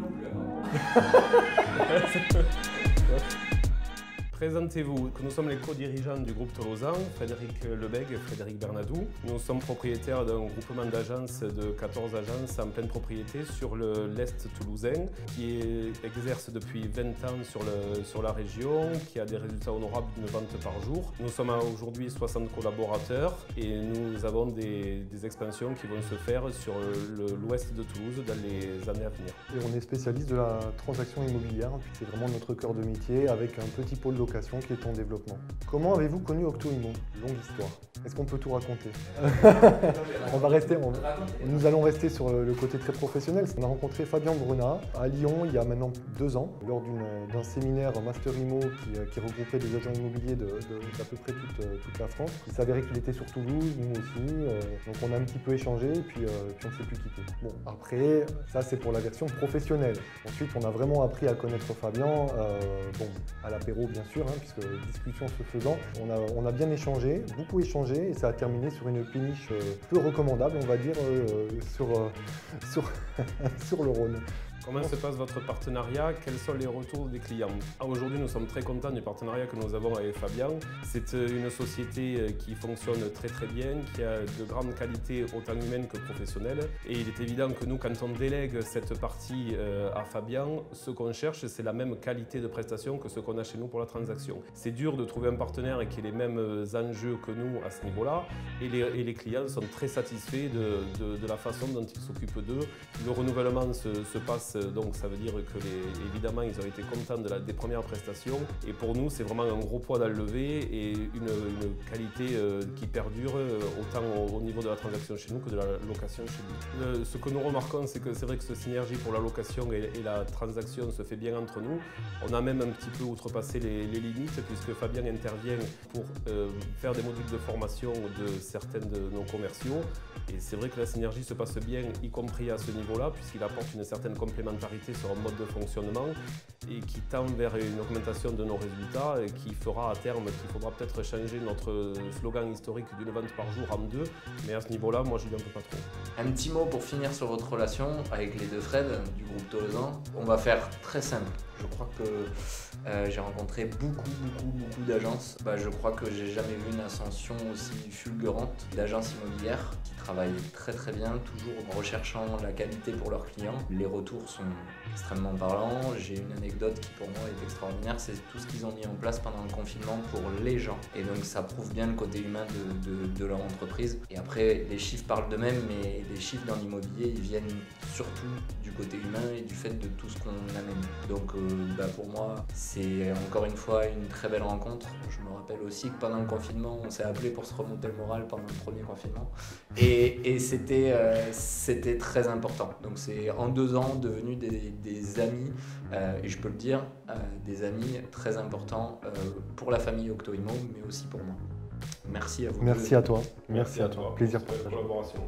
non plus. Présentez-vous, que nous sommes les co-dirigeants du groupe Tolosan, Frédéric Lebègue et Frédéric Bernadou. Nous sommes propriétaires d'un groupement d'agences de 14 agences en pleine propriété sur l'Est toulousain qui exerce depuis 20 ans sur la région, qui a des résultats honorables d'une vente par jour. Nous sommes aujourd'hui 60 collaborateurs et nous avons des expansions qui vont se faire sur l'ouest de Toulouse dans les années à venir. Et on est spécialiste de la transaction immobilière, c'est vraiment notre cœur de métier avec un petit pôle location qui est en développement. Comment avez-vous connu Octo-Immo? Longue histoire. Est-ce qu'on peut tout raconter? Nous allons rester sur le côté très professionnel. On a rencontré Fabien Brunat à Lyon il y a maintenant 2 ans lors d'un séminaire Master Immo qui regroupait des agents immobiliers d'à peu près toute la France. Il s'avérait qu'il était sur Toulouse, nous aussi. Donc on a un petit peu échangé et puis on ne s'est plus quitté. Bon, après, ça c'est pour la version professionnelle. Ensuite, on a vraiment appris à connaître Fabien, à l'apéro bien sûr, puisque discussion se faisant. On a bien échangé, beaucoup échangé, et ça a terminé sur une péniche peu recommandable, on va dire, sur le Rhône. Comment se passe votre partenariat? Quels sont les retours des clients? Aujourd'hui, nous sommes très contents du partenariat que nous avons avec Fabien. C'est une société qui fonctionne très très bien, qui a de grandes qualités autant humaines que professionnelles. Et il est évident que nous, quand on délègue cette partie à Fabien, ce qu'on cherche, c'est la même qualité de prestation que ce qu'on a chez nous pour la transaction. C'est dur de trouver un partenaire qui ait les mêmes enjeux que nous à ce niveau-là. Et les clients sont très satisfaits de la façon dont ils s'occupent d'eux. Le renouvellement se passe. Donc ça veut dire que évidemment ils ont été contents des premières prestations et pour nous c'est vraiment un gros poids à lever et une qualité qui perdure autant au niveau de la transaction chez nous que de la location chez nous. Ce que nous remarquons, c'est que c'est vrai que cette synergie pour la location et la transaction se fait bien entre nous. On a même un petit peu outrepassé les limites puisque Fabien intervient pour faire des modules de formation de certains de nos commerciaux et c'est vrai que la synergie se passe bien y compris à ce niveau-là puisqu'il apporte une certaine complémentarité sur un mode de fonctionnement et qui tend vers une augmentation de nos résultats et qui fera à terme qu'il faudra peut-être changer notre slogan historique d'une vente par jour en 2, mais à ce niveau-là, moi je lui en peux pas trop. Un petit mot pour finir sur votre relation avec les deux Fred du groupe Tolosan. On va faire très simple. Je crois que j'ai rencontré beaucoup d'agences. Je crois que j'ai jamais vu une ascension aussi fulgurante d'agences immobilières qui travaillent très bien, toujours en recherchant la qualité pour leurs clients. Les retours sont extrêmement parlants. J'ai une anecdote qui pour moi est extraordinaire, c'est tout ce qu'ils ont mis en place pendant le confinement pour les gens. Et donc ça prouve bien le côté humain de leur entreprise. Et après, les chiffres parlent d'eux-mêmes, mais les chiffres dans l'immobilier, ils viennent surtout du côté humain et du fait de tout ce qu'on amène. Donc pour moi, c'est encore une fois une très belle rencontre. Je me rappelle aussi que pendant le confinement, on s'est appelé pour se remonter le moral pendant le premier confinement. Et c'était très important. Donc c'est en 2 ans devenu des amis, et je peux le dire, des amis très importants pour la famille Octo-Immo, mais aussi pour moi. Merci à vous. Merci à toi. Merci à toi. Plaisir. Pour la collaboration.